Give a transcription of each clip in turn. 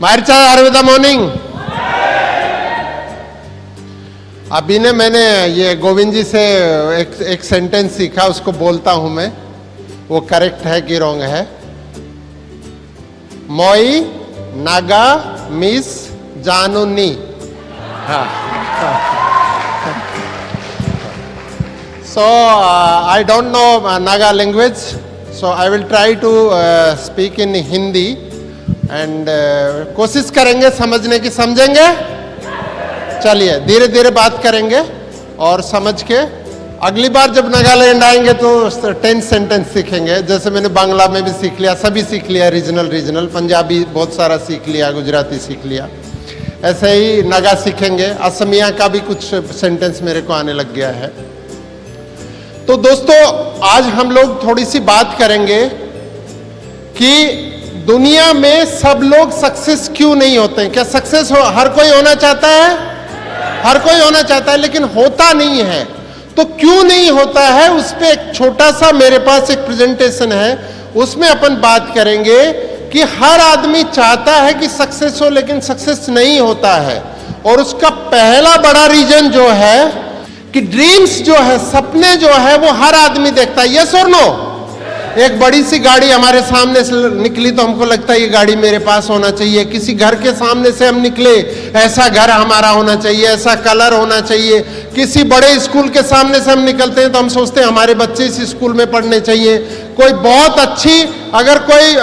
मारिचा are morning. अभी ने मैंने ये गोविंद जी से एक सेंटेंस सीखा, उसको बोलता हूं मैं, वो करेक्ट है कि रॉन्ग है। मोई नागा मिस जानुनी। हाँ। So I don't know Naga language, so I will try to speak in Hindi and कोशिश करेंगे समझने की। समझेंगे? चलिए धीरे धीरे बात करेंगे और समझ के अगली बार जब नागालैंड आएंगे तो 10 सेंटेंस सीखेंगे। जैसे मैंने बांग्ला में भी सीख लिया, सभी सीख लिया, रीजनल पंजाबी बहुत सारा सीख लिया, गुजराती सीख लिया, ऐसे ही नागा सीखेंगे। असमिया का भी कुछ सेंटेंस मेरे को आने लग गया है। तो दोस्तों आज हम लोग थोड़ी सी बात करेंगे कि दुनिया में सब लोग सक्सेस क्यों नहीं होते हैं। क्या सक्सेस हर कोई होना चाहता है? हर कोई होना चाहता है, लेकिन होता नहीं है। तो क्यों नहीं होता है, उस पे एक छोटा सा मेरे पास एक प्रेजेंटेशन है, उसमें अपन बात करेंगे कि हर आदमी चाहता है कि सक्सेस हो, लेकिन सक्सेस नहीं होता है। और उसका पहला बड़ा रीजन जो है कि ड्रीम्स जो है, सपने जो है, वो हर आदमी देखता है। यस और नो? एक बड़ी सी गाड़ी हमारे सामने से निकली तो हमको लगता है ये गाड़ी मेरे पास होना चाहिए। किसी घर के सामने से हम निकले, ऐसा घर हमारा होना चाहिए, ऐसा कलर होना चाहिए। किसी बड़े स्कूल के सामने से हम निकलते हैं तो हम सोचते हैं हमारे बच्चे इस स्कूल में पढ़ने चाहिए। कोई बहुत अच्छी अगर कोई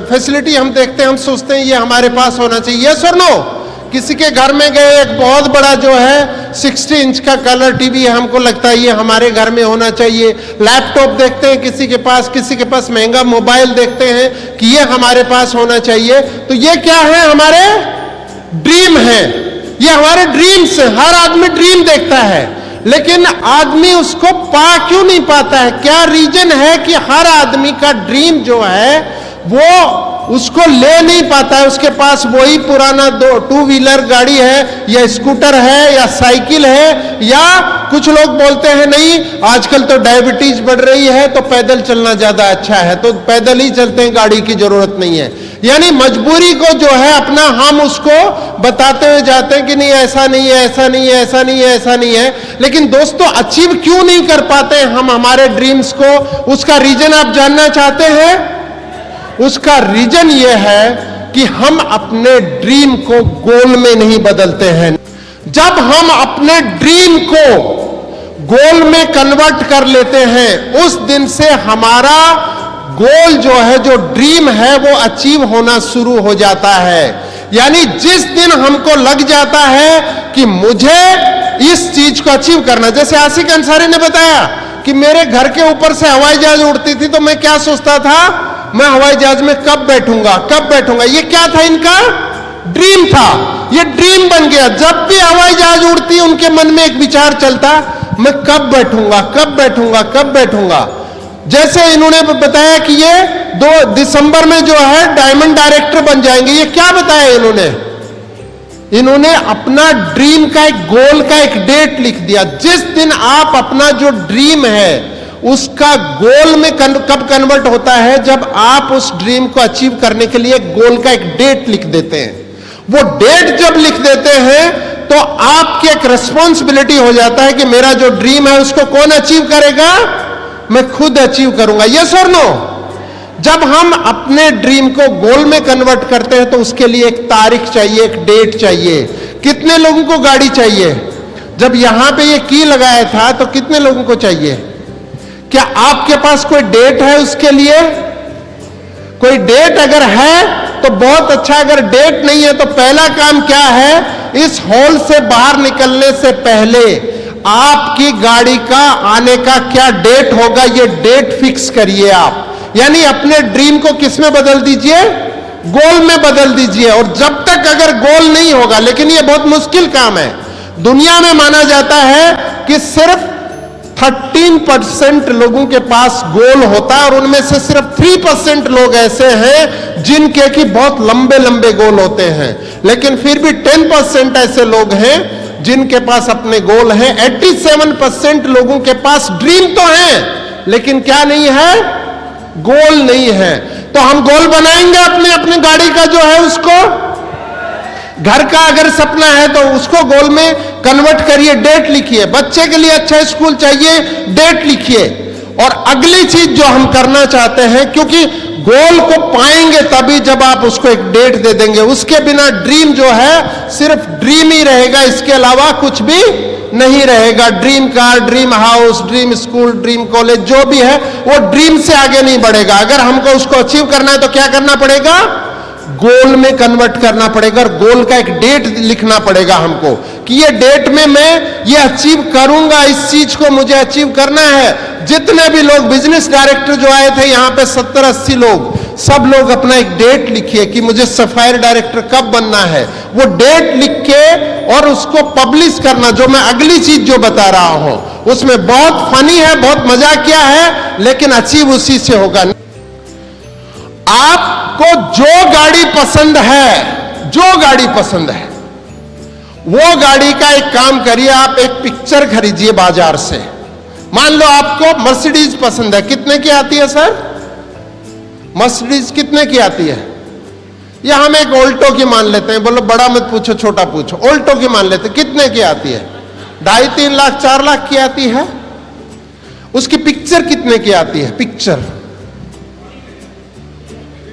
फैसिलिटी हम देखते हैं, हम सोचते हैं ये हमारे पास होना चाहिए। यस और नो? किसी के घर में गए, एक बहुत बड़ा जो है 60 इंच का कलर टीवी है, हमको लगता है ये हमारे घर में होना चाहिए। लैपटॉप देखते हैं किसी के पास महंगा मोबाइल देखते हैं कि ये हमारे पास होना चाहिए। तो ये क्या है? हमारे ड्रीम है, ये हमारे ड्रीम्स है। हर आदमी ड्रीम देखता है, लेकिन आदमी उसको पा क्यों नहीं पाता है? क्या रीजन है कि हर आदमी का ड्रीम जो है वो उसको ले नहीं पाता है? उसके पास वही पुराना 2 व्हीलर गाड़ी है, या स्कूटर है, या साइकिल है, या कुछ लोग बोलते हैं नहीं आजकल तो डायबिटीज बढ़ रही है तो पैदल चलना ज्यादा अच्छा है, तो पैदल ही चलते हैं, गाड़ी की जरूरत नहीं है। यानी मजबूरी को जो है अपना हम उसको बताते हुए जाते हैं कि नहीं ऐसा नहीं है, ऐसा नहीं है, ऐसा नहीं है, ऐसा नहीं है। लेकिन दोस्तों अचीव क्यों नहीं कर पाते हम हमारे ड्रीम्स को? उसका रीजन आप जानना चाहते हैं? उसका रीजन यह है कि हम अपने ड्रीम को गोल में नहीं बदलते हैं। जब हम अपने ड्रीम को गोल में कन्वर्ट कर लेते हैं, उस दिन से हमारा गोल जो है, जो ड्रीम है, वो अचीव होना शुरू हो जाता है। यानी जिस दिन हमको लग जाता है कि मुझे इस चीज को अचीव करना, जैसे आसिक अंसारी ने बताया कि मेरे घर के ऊपर से हवाई जहाज उड़ती थी तो मैं क्या सोचता था, मैं हवाई जहाज में कब बैठूंगा। ये क्या था? इनका ड्रीम था। ये ड्रीम बन गया। जब भी हवाई जहाज उड़ती उनके मन में एक विचार चलता, मैं कब बैठूंगा। जैसे इन्होंने बताया कि ये 2 दिसंबर में जो है डायमंड डायरेक्टर बन जाएंगे। ये क्या बताया इन्होंने अपना ड्रीम का एक गोल का एक डेट लिख दिया। जिस दिन आप अपना जो ड्रीम है उसका गोल में कब कन्वर्ट होता है, जब आप उस ड्रीम को अचीव करने के लिए गोल का एक डेट लिख देते हैं। वो डेट जब लिख देते हैं तो आपकी एक रिस्पॉन्सिबिलिटी हो जाता है कि मेरा जो ड्रीम है उसको कौन अचीव करेगा? मैं खुद अचीव करूंगा। यस और नो? जब हम अपने ड्रीम को गोल में कन्वर्ट करते हैं तो उसके लिए एक तारीख चाहिए, एक डेट चाहिए। कितने लोगों को गाड़ी चाहिए? जब यहां पे ये की लगाया था तो कितने लोगों को चाहिए? क्या आपके पास कोई डेट है उसके लिए? कोई डेट अगर है तो बहुत अच्छा, अगर डेट नहीं है तो पहला काम क्या है? इस हॉल से बाहर निकलने से पहले आपकी गाड़ी का आने का क्या डेट होगा, ये डेट फिक्स करिए आप। यानी अपने ड्रीम को किस में बदल दीजिए? गोल में बदल दीजिए। और जब तक अगर गोल नहीं होगा, लेकिन ये बहुत मुश्किल काम है। दुनिया में माना जाता है कि सिर्फ 13% लोगों के पास गोल होता है, और उनमें से सिर्फ 3% लोग ऐसे हैं जिनके कि बहुत लंबे लंबे गोल होते हैं। लेकिन फिर भी 10% ऐसे लोग हैं जिनके पास अपने गोल हैं। 87% लोगों के पास ड्रीम तो है, लेकिन क्या नहीं है? गोल नहीं है। तो हम गोल बनाएंगे अपने गाड़ी का जो है उसको घर का अगर सपना है तो उसको गोल में कन्वर्ट करिए, डेट लिखिए। बच्चे के लिए अच्छा स्कूल चाहिए, डेट लिखिए। और अगली चीज जो हम करना चाहते हैं, क्योंकि गोल को पाएंगे तभी जब आप उसको एक डेट दे देंगे। उसके बिना ड्रीम जो है सिर्फ ड्रीम ही रहेगा, इसके अलावा कुछ भी नहीं रहेगा। Dream car, dream house, dream school, dream college जो भी है वो ड्रीम से आगे नहीं बढ़ेगा। अगर हमको उसको अचीव करना है तो क्या करना पड़ेगा? गोल में कन्वर्ट करना पड़ेगा। और गोल का एक डेट लिखना पड़ेगा हमको कि ये डेट में मैं ये अचीव करूंगा, इस चीज को मुझे अचीव करना है। जितने भी लोग बिजनेस डायरेक्टर जो आए थे यहां पे 70-80 लोग, सब लोग अपना एक डेट लिखिए कि मुझे सफायर डायरेक्टर कब बनना है। वो डेट लिख के और उसको पब्लिश करना। जो मैं अगली चीज जो बता रहा हूं उसमें बहुत फनी है, बहुत मजाकिया है, लेकिन अचीव उसी से होगा। आपको जो गाड़ी पसंद है, जो गाड़ी पसंद है, वो गाड़ी का एक काम करिए, आप एक पिक्चर खरीदिए बाजार से। मान लो आपको मर्सिडीज पसंद है, कितने की आती है सर? मर्सिडीज कितने की आती है? या हम एक ऑल्टो की मान लेते हैं, बोलो बड़ा मत पूछो, छोटा पूछो। ऑल्टो की मान लेते हैं, कितने की आती है? 2.5-3 लाख 4 लाख की आती है। उसकी पिक्चर कितने की आती है? पिक्चर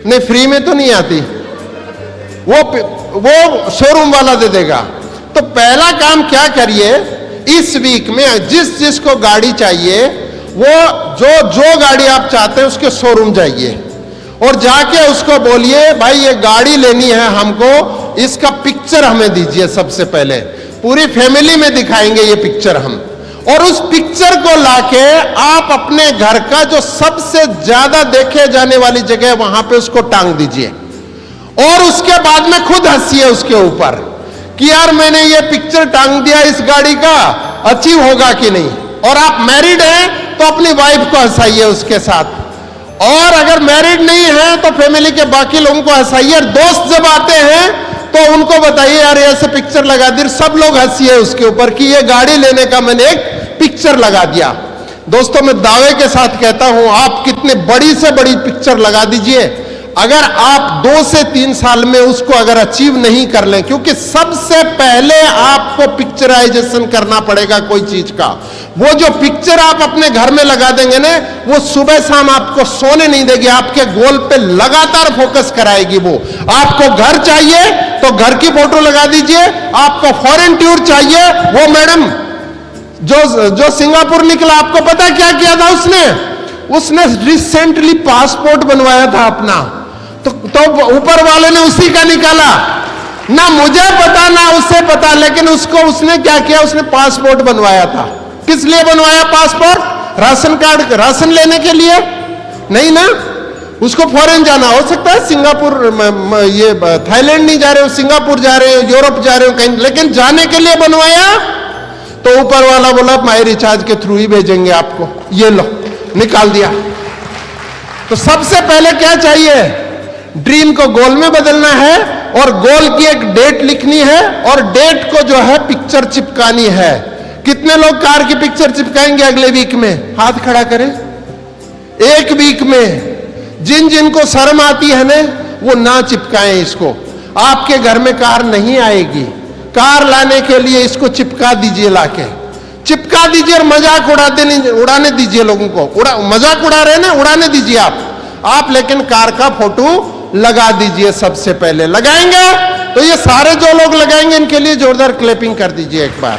नहीं, फ्री में तो नहीं आती, वो शोरूम वाला दे देगा। तो पहला काम क्या करिए, इस वीक में जिस जिसको गाड़ी चाहिए वो जो गाड़ी आप चाहते हैं उसके शोरूम जाइए और जाके उसको बोलिए भाई ये गाड़ी लेनी है हमको, इसका पिक्चर हमें दीजिए। सबसे पहले पूरी फैमिली में दिखाएंगे ये पिक्चर हम, और उस पिक्चर को लाके आप अपने घर का जो सबसे ज्यादा देखे जाने वाली जगह है वहां पे उसको टांग दीजिए। और उसके बाद में खुद हंसिए उसके ऊपर कि यार मैंने ये पिक्चर टांग दिया, इस गाड़ी का अचीव होगा कि नहीं। और आप मैरिड हैं तो अपनी वाइफ को हंसाइए उसके साथ, और अगर मैरिड नहीं है तो फैमिली के बाकी लोगों को हंसाइए। दोस्त जब आते हैं तो उनको बताइए यार ऐसे पिक्चर लगा दी, सब लोग हंसिए उसके ऊपर कि ये गाड़ी लेने का मैंने एक पिक्चर लगा दिया। दोस्तों मैं दावे के साथ कहता हूं आप कितने बड़ी से बड़ी पिक्चर लगा दीजिए, अगर आप 2 से 3 साल में उसको अगर अचीव नहीं कर लें, क्योंकि सबसे पहले आपको पिक्चराइजेशन करना पड़ेगा कोई चीज का। वो जो पिक्चर आप अपने घर में लगा देंगे ना, वो सुबह शाम आपको सोने नहीं देगी, आपके गोल पे लगातार फोकस कराएगी। वो आपको घर चाहिए तो घर की फोटो लगा दीजिए, आपको फॉरेन टूर चाहिए, वो मैडम जो सिंगापुर निकला, आपको पता क्या किया था उसने रिसेंटली पासपोर्ट बनवाया था अपना, तो ऊपर वाले ने उसी का निकाला। ना मुझे पता ना उसे पता, लेकिन उसने क्या किया, उसने पासपोर्ट बनवाया था। किस लिए बनवाया पासपोर्ट? राशन कार्ड, राशन लेने के लिए नहीं ना, उसको फॉरेन जाना। हो सकता है सिंगापुर, ये थाईलैंड नहीं जा रहे हो, सिंगापुर जा रहे हो, यूरोप जा रहे हो कहीं, लेकिन जाने के लिए बनवाया। तो ऊपर वाला बोला माई रिचार्ज के थ्रू ही भेजेंगे आपको, ये लो निकाल दिया। तो सबसे पहले क्या चाहिए, ड्रीम को गोल में बदलना है और गोल की एक डेट लिखनी है और डेट को जो है पिक्चर चिपकानी है। कितने लोग कार की पिक्चर चिपकाएंगे अगले वीक में? हाथ खड़ा करें। एक वीक में जिन जिनको शर्म आती है ना वो ना चिपकाएं इसको। आपके घर में कार नहीं आएगी, कार लाने के लिए इसको चिपका दीजिए, लाके चिपका दीजिए और मजाक उड़ाने दीजिए लोगों को। मजाक उड़ा रहे ना, उड़ाने दीजिए आप लेकिन कार का फोटो लगा दीजिए। सबसे पहले लगाएंगे तो ये सारे जो लोग लगाएंगे इनके लिए जोरदार क्लैपिंग कर दीजिए एक बार।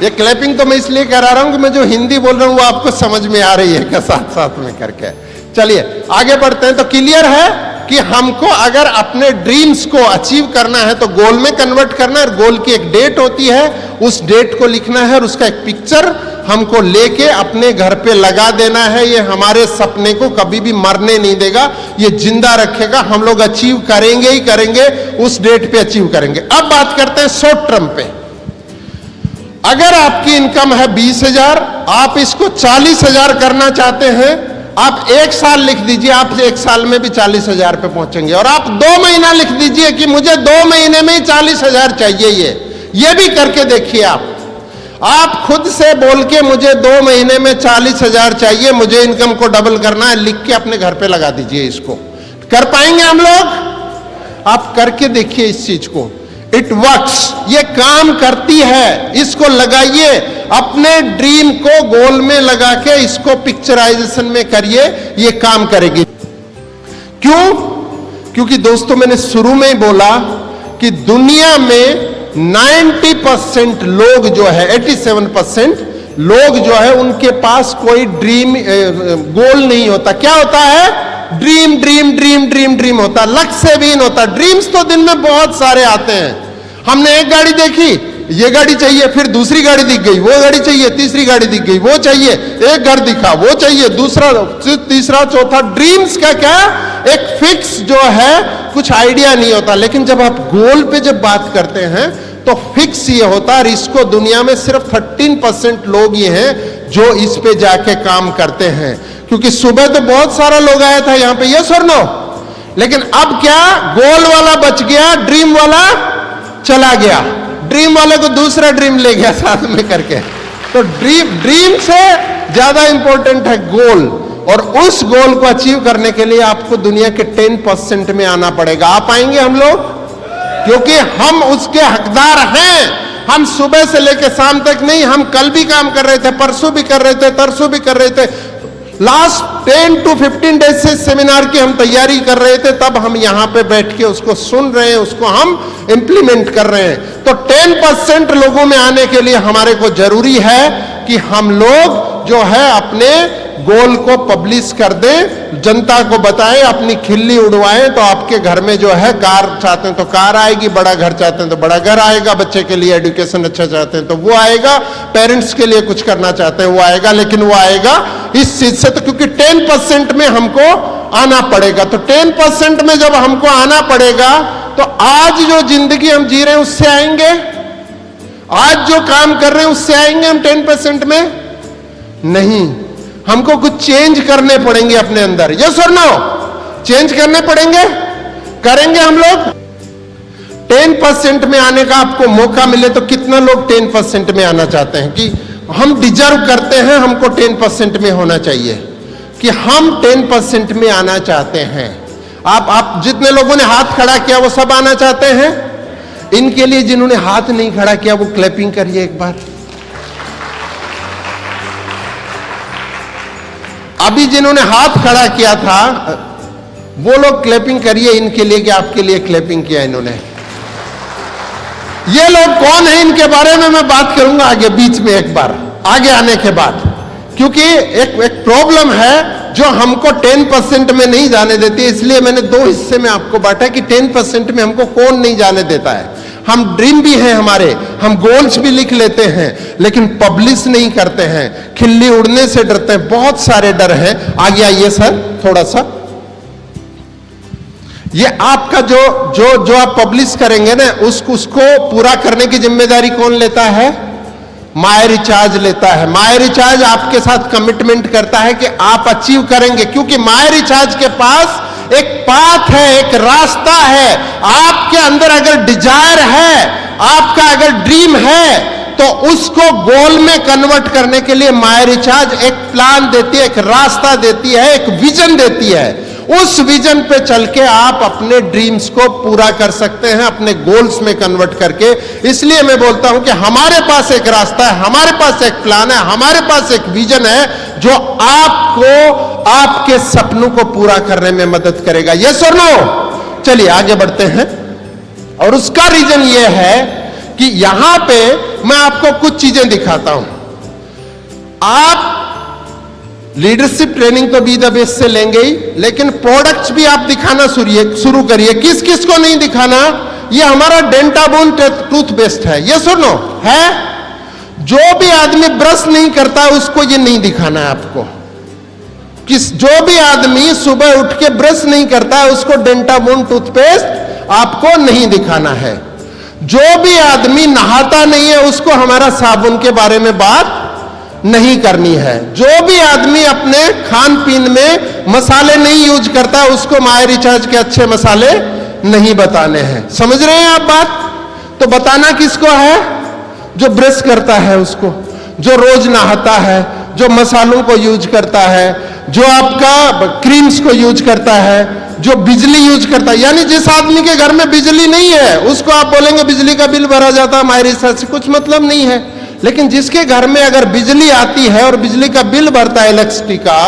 ये क्लैपिंग तो मैं इसलिए करा रहा हूं कि मैं जो हिंदी बोल रहा हूं वो आपको समझ में आ रही है क्या, साथ साथ में करके। चलिए आगे बढ़ते हैं। तो क्लियर है कि हमको अगर अपने ड्रीम्स को अचीव करना है तो गोल में कन्वर्ट करना है। गोल की एक डेट होती है, उस डेट को लिखना है और उसका एक पिक्चर हमको लेके अपने घर पे लगा देना है। ये हमारे सपने को कभी भी मरने नहीं देगा, ये जिंदा रखेगा। हम लोग अचीव करेंगे ही करेंगे, उस डेट पे अचीव करेंगे। अब बात करते हैं शॉर्ट टर्म पे। अगर आपकी इनकम है 20,000, आप इसको 40,000 करना चाहते हैं, आप 1 साल लिख दीजिए, आप 1 साल में भी 40,000 पे पहुंचेंगे। और आप 2 महीना लिख दीजिए कि मुझे 2 महीने में ही 40,000 चाहिए। ये भी करके देखिए। आप खुद से बोल के मुझे 2 महीने में 40,000 चाहिए, मुझे इनकम को डबल करना है, लिख के अपने घर पे लगा दीजिए इसको। कर पाएंगे हम लोग? आप करके देखिए इस चीज को, इट वर्क्स, ये काम करती है। इसको लगाइए, अपने ड्रीम को गोल में लगा के इसको पिक्चराइजेशन में करिए, ये काम करेगी। क्यों? क्योंकि दोस्तों मैंने शुरू में ही बोला कि दुनिया में 90% लोग जो है, 87% लोग जो है उनके पास कोई ड्रीम गोल नहीं होता। क्या होता है? Dream dream dream dream dream होता, लक्ष्य विहीन होता। ड्रीम्स तो दिन में बहुत सारे आते हैं। हमने एक गाड़ी देखी, ये गाड़ी चाहिए, फिर दूसरी गाड़ी दिख गई, वो गाड़ी चाहिए, तीसरी गाड़ी दिख गई, वो चाहिए, एक घर दिखा, वो चाहिए, दूसरा, तीसरा, चौथा। ड्रीम्स का क्या, एक फिक्स जो है कुछ आइडिया नहीं होता। लेकिन जब आप गोल पे जब बात करते हैं तो फिक्स ये होता है। इसको दुनिया में सिर्फ 13% लोग ये हैं जो इस पे जाके काम करते हैं। क्योंकि सुबह तो बहुत सारा लोग आया था यहां पे, यस और नो, लेकिन अब क्या, गोल वाला बच गया, ड्रीम वाला चला गया, ड्रीम वाले को दूसरा ड्रीम ले गया साथ में करके। तो ड्रीम से ज्यादा इंपॉर्टेंट है गोल, और उस गोल को अचीव करने के लिए आपको दुनिया के 10% में आना पड़ेगा। आ पाएंगे हम लोग? क्योंकि हम उसके हकदार हैं। हम सुबह से लेकर शाम तक नहीं, हम कल भी काम कर रहे थे, परसों भी कर रहे थे, तरसों भी कर रहे थे। लास्ट 10 to 15 डेज से सेमिनार की हम तैयारी कर रहे थे, तब हम यहां पे बैठ के उसको सुन रहे हैं, उसको हम इंप्लीमेंट कर रहे हैं। तो 10% लोगों में आने के लिए हमारे को जरूरी है कि हम लोग जो है अपने गोल को पब्लिश कर दें, जनता को बताएं, अपनी खिल्ली उड़वाएं। तो आपके घर में जो है कार चाहते हैं तो कार आएगी, बड़ा घर चाहते हैं तो बड़ा घर आएगा, बच्चे के लिए एजुकेशन अच्छा चाहते हैं तो वो आएगा, पेरेंट्स के लिए कुछ करना चाहते हैं वो आएगा। लेकिन वो आएगा इस चीज से, तो क्योंकि 10% में हमको आना पड़ेगा। तो 10% में जब हमको आना पड़ेगा तो आज जो जिंदगी हम जी रहे हैं उससे आएंगे, आज जो काम कर रहे हैं उससे आएंगे हम 10% में? नहीं, हमको कुछ चेंज करने पड़ेंगे अपने अंदर। यस और नो? चेंज करने पड़ेंगे, करेंगे हम लोग। 10% में आने का आपको मौका मिले तो कितना लोग 10% में आना चाहते हैं कि हम डिजर्व करते हैं, हमको 10% में होना चाहिए, कि हम 10% में आना चाहते हैं। आप जितने लोगों ने हाथ खड़ा किया वो सब आना चाहते हैं? इनके लिए जिन्होंने हाथ नहीं खड़ा किया वो क्लैपिंग करिए एक बार। अभी जिन्होंने हाथ खड़ा किया था वो लोग क्लैपिंग करिए इनके लिए, कि आपके लिए क्लैपिंग किया इन्होंने। ये लोग कौन है, इनके बारे में मैं बात करूंगा आगे, बीच में एक बार आगे आने के बाद। क्योंकि एक प्रॉब्लम है जो हमको 10% में नहीं जाने देती, इसलिए मैंने 2 हिस्से में आपको बांटा कि 10% में हमको कौन नहीं जाने देता है। हम ड्रीम भी हैं हमारे, हम गोल्स भी लिख लेते हैं, लेकिन पब्लिश नहीं करते हैं, खिल्ली उड़ने से डरते हैं, बहुत सारे डर हैं। आगे आइए सर थोड़ा सा। ये आपका जो आप पब्लिश करेंगे ना, उसको पूरा करने की जिम्मेदारी कौन लेता है? माय रिचार्ज लेता है। माय रिचार्ज आपके साथ कमिटमेंट करता है कि आप अचीव करेंगे, क्योंकि माय रिचार्ज के पास एक पाथ है, एक रास्ता है। आपके अंदर अगर डिजायर है, आपका अगर ड्रीम है, तो उसको गोल में कन्वर्ट करने के लिए माय रिचार्ज एक प्लान देती है, एक रास्ता देती है, एक विजन देती है। उस विजन पे चल के आप अपने ड्रीम्स को पूरा कर सकते हैं, अपने गोल्स में कन्वर्ट करके। इसलिए मैं बोलता हूं कि हमारे पास एक रास्ता है, हमारे पास एक प्लान है, हमारे पास एक विजन है जो आपको आपके सपनों को पूरा करने में मदद करेगा। यस और नो? चलिए आगे बढ़ते हैं। और उसका रीजन यह है कि यहां पे मैं आपको कुछ चीजें दिखाता हूं। आप लीडरशिप ट्रेनिंग तो बी द बेस से लेंगे ही, लेकिन प्रोडक्ट्स भी आप दिखाना शुरू करिए। किस किस को नहीं दिखाना? ये हमारा डेंटाबोन टूथपेस्ट है, ये सुनो है। जो भी आदमी ब्रश नहीं करता उसको ये नहीं दिखाना है आपको। जो भी आदमी सुबह उठ के ब्रश नहीं करता है उसको डेंटाबोन टूथपेस्ट आपको नहीं दिखाना है। जो भी आदमी नहाता नहीं है उसको हमारा साबुन के बारे में बात नहीं करनी है। जो भी आदमी अपने खान पीन में मसाले नहीं यूज करता उसको माय रिचार्ज के अच्छे मसाले नहीं बताने हैं। समझ रहे हैं आप बात? तो बताना किसको है? जो ब्रश करता है उसको, जो रोज नहाता है, जो मसालों को यूज करता है, जो आपका क्रीम्स को यूज करता है, जो बिजली यूज करता है। यानी जिस आदमी के घर में बिजली नहीं है उसको आप बोलेंगे बिजली का बिल भरा जाता है, हमारे हिसाब से कुछ मतलब नहीं है। लेकिन जिसके घर में अगर बिजली आती है और बिजली का बिल भरता है इलेक्ट्रिसिटी का,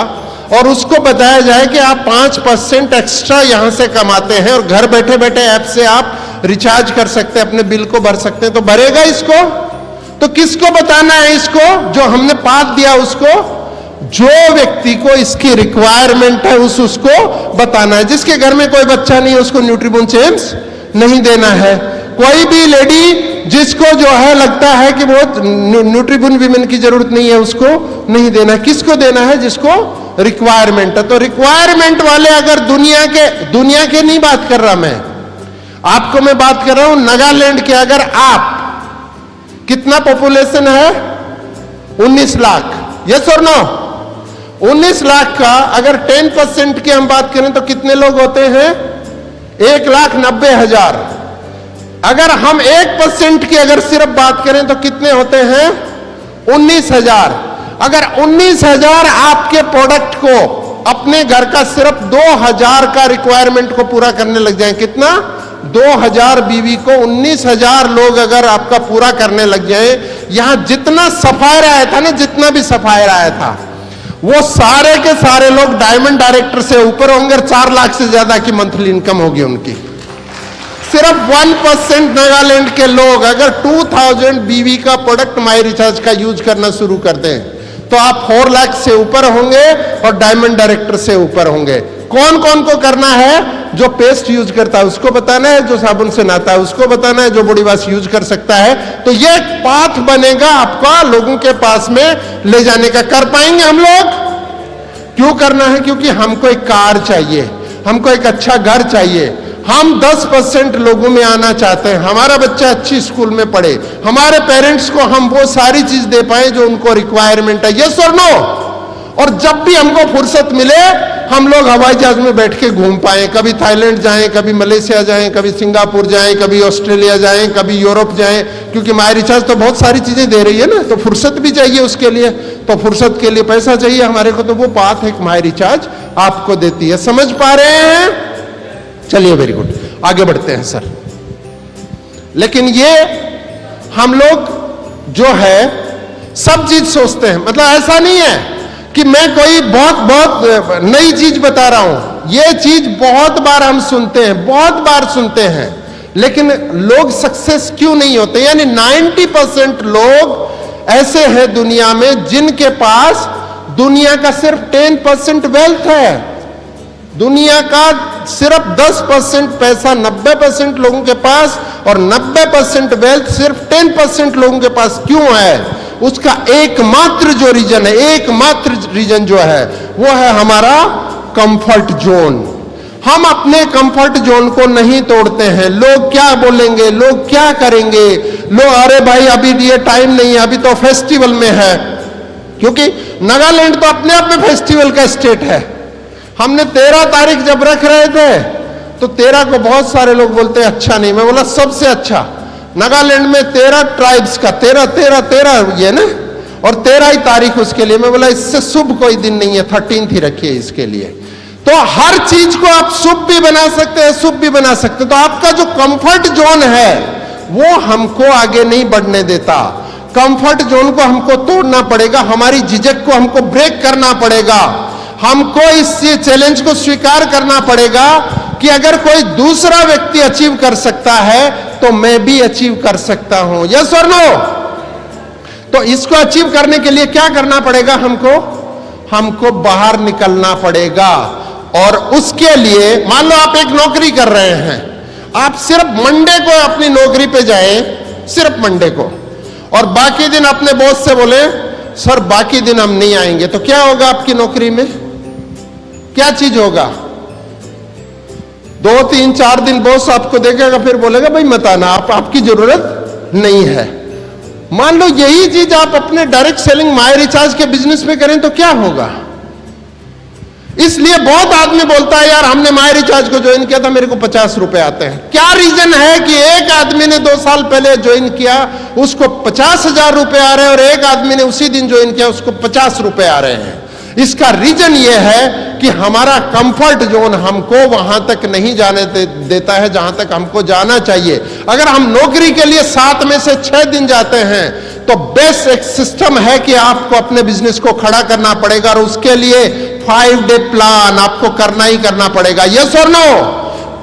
और उसको बताया जाए कि आप 5% एक्स्ट्रा यहां से कमाते हैं और घर बैठे बैठे ऐप से आप रिचार्ज कर सकते हैं, अपने बिल को भर सकते हैं, तो भरेगा इसको? तो किसको बताना है इसको? जो हमने पाठ दिया उसको, जो व्यक्ति को इसकी रिक्वायरमेंट है उसको बताना है। जिसके घर में कोई बच्चा नहीं है उसको न्यूट्रीबून चेंज नहीं देना है। कोई भी लेडी जिसको जो है लगता है कि बहुत न्यूट्रीबून वीमेन की जरूरत नहीं है उसको नहीं देना। किसको देना है? जिसको रिक्वायरमेंट है। तो रिक्वायरमेंट वाले अगर दुनिया के नहीं बात कर रहा मैं, आपको मैं बात कर रहा हूं नागालैंड के। अगर आप, कितना पॉपुलेशन है? 19 लाख, यस और नो? 19 लाख का अगर 10% की हम बात करें तो कितने लोग होते हैं? 1,90,000। अगर हम 1% की अगर सिर्फ बात करें तो कितने होते हैं? 19,000। अगर 19,000 आपके प्रोडक्ट को अपने घर का सिर्फ 2,000 का रिक्वायरमेंट को पूरा करने लग जाए, कितना? 2,000 बीवी को 19,000 लोग अगर आपका पूरा करने लग जाए। यहां जितना सफायर आया था ना, जितना भी सफायर आया था, वो सारे के सारे लोग डायमंड डायरेक्टर से ऊपर होंगे। 4 लाख से ज्यादा की मंथली इनकम होगी उनकी। सिर्फ 1% नागालैंड के लोग अगर 2000 बीवी का प्रोडक्ट माई रिचार्ज का यूज करना शुरू कर दें तो आप 4 लाख से ऊपर होंगे और डायमंड डायरेक्टर से ऊपर होंगे। कौन कौन को करना है? जो पेस्ट यूज करता है उसको बताना है, जो साबुन से नहाता है उसको बताना है, जो बॉडी वॉश यूज कर सकता है। तो ये पाथ बनेगा आपका लोगों के पास में ले जाने का। कर पाएंगे हम लोग? क्यों करना है? क्योंकि हमको एक कार चाहिए, हमको एक अच्छा घर चाहिए। हम 10% लोगों में आना चाहते हैं, हमारा बच्चा अच्छी स्कूल में पढ़े, हमारे पेरेंट्स को हम वो सारी चीज दे पाए जो उनको रिक्वायरमेंट है, यस और नो? और जब भी हमको फुर्सत मिले हम लोग हवाई जहाज में बैठ के घूम पाए, कभी थाईलैंड जाएं, कभी मलेशिया जाएं, कभी सिंगापुर जाएं, कभी ऑस्ट्रेलिया जाएं, कभी यूरोप जाएं। क्योंकि माई रिचार्ज तो बहुत सारी चीजें दे रही है ना, तो फुर्सत भी चाहिए उसके लिए, तो फुर्सत के लिए पैसा चाहिए हमारे को, तो वो बात है माई रिचार्ज आपको देती है। समझ पा रहे हैं? चलिए, वेरी गुड, आगे बढ़ते हैं सर। लेकिन ये हम लोग जो है सब चीज सोचते हैं, मतलब ऐसा नहीं है कि मैं कोई बहुत नई चीज बता रहा हूं। ये चीज बहुत बार हम सुनते हैं, बहुत बार सुनते हैं, लेकिन लोग सक्सेस क्यों नहीं होते? यानी 90% लोग ऐसे हैं दुनिया में जिनके पास दुनिया का सिर्फ 10% वेल्थ है। दुनिया का सिर्फ 10% पैसा 90% लोगों के पास, और 90% वेल्थ सिर्फ 10% लोगों के पास। क्यों है? उसका एकमात्र जो रीजन है, एकमात्र रीजन जो है वो है हमारा कंफर्ट जोन। हम अपने कंफर्ट जोन को नहीं तोड़ते हैं। लोग क्या बोलेंगे, लोग क्या करेंगे, लोग अरे भाई अभी ये टाइम नहीं है, अभी तो फेस्टिवल में है। क्योंकि नागालैंड तो अपने आप में फेस्टिवल का स्टेट है। हमने 13 तारीख जब रख रहे थे तो 13 को बहुत सारे लोग बोलते हैं अच्छा नहीं। मैं बोला सबसे अच्छा नागालैंड में 13 ट्राइब्स का 13 ये ना, और 13 ही तारीख उसके लिए। मैं बोला इससे शुभ कोई दिन नहीं है, 13 ही रखिए इसके लिए। तो हर चीज को आप शुभ भी बना सकते हैं, शुभ भी बना सकते हैं। तो आपका जो कंफर्ट जोन है वो हमको आगे नहीं बढ़ने देता। कंफर्ट जोन को हमको तोड़ना पड़ेगा, हमारी झिझक को हमको ब्रेक करना पड़ेगा। हमको इस चैलेंज को स्वीकार करना पड़ेगा कि अगर कोई दूसरा व्यक्ति अचीव कर सकता है तो मैं भी अचीव कर सकता हूं, यस और नो? तो इसको अचीव करने के लिए क्या करना पड़ेगा? हमको बाहर निकलना पड़ेगा। और उसके लिए मान लो आप एक नौकरी कर रहे हैं, आप सिर्फ मंडे को अपनी नौकरी पे जाएं, सिर्फ मंडे को, और बाकी दिन अपने बॉस से बोले सर बाकी दिन हम नहीं आएंगे, तो क्या होगा आपकी नौकरी में? क्या चीज होगा? 2, 3, 4 दिन बॉस आपको देखेगा, फिर बोलेगा भाई मत आना, आपकी जरूरत नहीं है। मान लो यही चीज आप अपने डायरेक्ट सेलिंग माई रिचार्ज के बिजनेस में करें तो क्या होगा? इसलिए बहुत आदमी बोलता है यार हमने माई रिचार्ज को ज्वाइन किया था, मेरे को 50 रुपए आते हैं। क्या रीजन है कि एक आदमी ने 2 साल पहले ज्वाइन किया उसको 50,000 रुपए आ रहे हैं, और एक आदमी ने उसी दिन ज्वाइन किया उसको 50 रुपए आ रहे हैं? इसका रीजन ये है कि हमारा कंफर्ट जोन हमको वहां तक नहीं जाने देता है जहां तक हमको जाना चाहिए। अगर हम नौकरी के लिए 7 में से 6 दिन जाते हैं तो बेस्ट एक सिस्टम है कि आपको अपने बिजनेस को खड़ा करना पड़ेगा और उसके लिए 5 डे प्लान आपको करना ही करना पड़ेगा। यस और नो?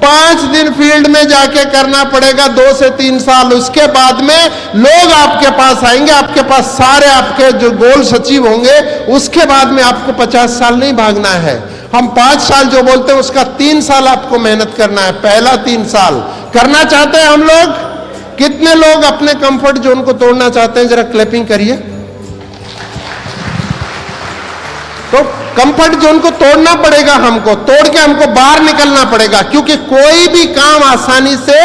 5 दिन फील्ड में जाके करना पड़ेगा, 2 से 3 साल। उसके बाद में लोग आपके पास आएंगे, आपके पास सारे आपके जो गोल सचिव होंगे, उसके बाद में आपको 50 साल नहीं भागना है। हम 5 साल जो बोलते हैं उसका 3 साल आपको मेहनत करना है। पहला 3 साल करना चाहते हैं हम लोग? कितने लोग अपने कंफर्ट जोन को तोड़ना चाहते हैं? जरा क्लैपिंग करिए। तो कंफर्ट जोन को तोड़ना पड़ेगा, हमको तोड़ के हमको बाहर निकलना पड़ेगा, क्योंकि कोई भी काम आसानी से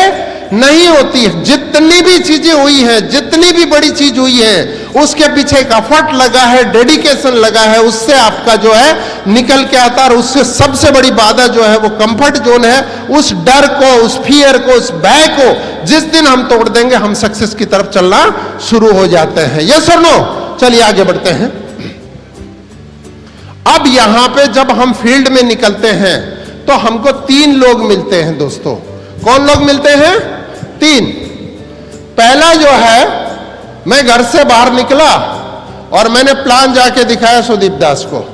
नहीं होती है। जितनी भी चीजें हुई हैं, जितनी भी बड़ी चीज हुई है, उसके पीछे एक एफर्ट लगा है, डेडिकेशन लगा है, उससे आपका जो है निकल के आता है। और उससे सबसे बड़ी बाधा जो है वो कंफर्ट जोन है। उस डर को, उस फियर को, उस भय को जिस दिन हम तोड़ देंगे, हम सक्सेस की तरफ चलना शुरू हो जाते हैं। यस और नो? चलिए आगे बढ़ते हैं। अब यहां पे जब हम फील्ड में निकलते हैं तो हमको 3 लोग मिलते हैं दोस्तों। कौन लोग मिलते हैं? 3। पहला जो है, मैं घर से बाहर निकला और मैंने प्लान जाके दिखाया सुदीप दास को।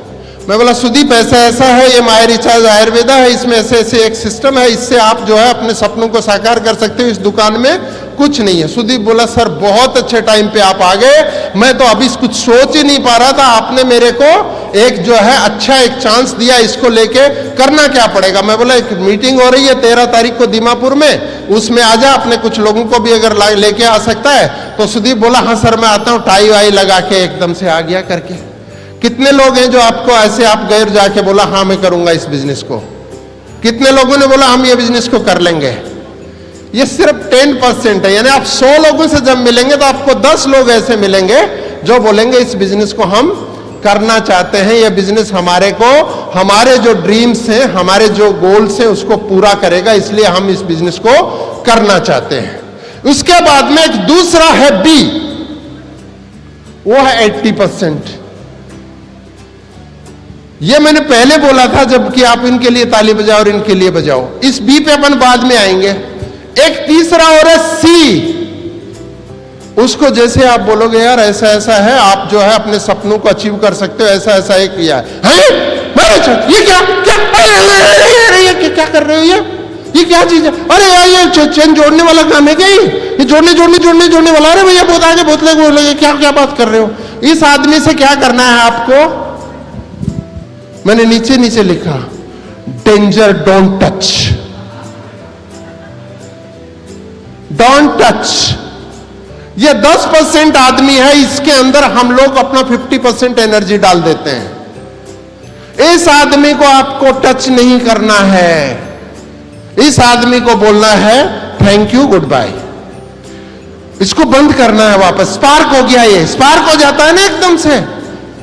मैं बोला, सुदीप ऐसा ऐसा है, ये माय रिचार्ज आयुर्वेदा है, इसमें ऐसे ऐसे एक सिस्टम है, इससे आप जो है अपने सपनों को साकार कर सकते हो, इस दुकान में कुछ नहीं है। सुदीप बोला, सर बहुत अच्छे टाइम पे आप आ गए, मैं तो अभी कुछ सोच ही नहीं पा रहा था, आपने मेरे को एक जो है अच्छा एक चांस दिया, इसको लेके करना क्या पड़ेगा? मैं बोला, एक मीटिंग हो रही है 13 तारीख को दीमापुर में, उसमें आ जा, अपने कुछ लोगों को भी अगर लेके आ सकता है। तो सुदीप बोला, हाँ सर मैं आता हूँ, टाई वाई लगा के एकदम से आ गया करके। कितने लोग हैं जो आपको ऐसे आप गैर जाके बोला, हाँ मैं करूंगा इस बिजनेस को? कितने लोगों ने बोला हम ये बिजनेस को कर लेंगे? ये सिर्फ 10% है। यानी आप 100 लोगों से जब मिलेंगे तो आपको 10 लोग ऐसे मिलेंगे जो बोलेंगे इस बिजनेस को हम करना चाहते हैं, ये बिजनेस हमारे को, हमारे जो ड्रीम्स हैं, हमारे जो गोल्स हैं उसको पूरा करेगा, इसलिए हम इस बिजनेस को करना चाहते हैं। उसके बाद में एक दूसरा है बी, वो है 80%। ये मैंने पहले बोला था जबकि आप इनके लिए ताली बजाओ और इनके लिए बजाओ। इस बी पे अपन बाद में आएंगे। एक तीसरा और है सी। उसको जैसे आप बोलोगे यार ऐसा ऐसा है, आप जो है अपने सपनों को अचीव कर सकते हो, ऐसा ऐसा एक किया है। ये क्या क्या क्या कर रहे हो? ये क्या चीज है? अरे यार ये चेन जोड़ने वाला काम है क्या? ये जोड़ने वाला। अरे भैया बहुत आगे बहुत लोग बोलेंगे क्या क्या बात कर रहे हो? इस आदमी से क्या करना है आपको? मैंने नीचे नीचे लिखा, danger don't touch, don't touch. ये 10% आदमी है, इसके अंदर हम लोग अपना 50% एनर्जी डाल देते हैं। इस आदमी को आपको टच नहीं करना है। इस आदमी को बोलना है थैंक यू गुड बाय। इसको बंद करना है वापस। स्पार्क हो गया, ये स्पार्क हो जाता है ना एकदम से,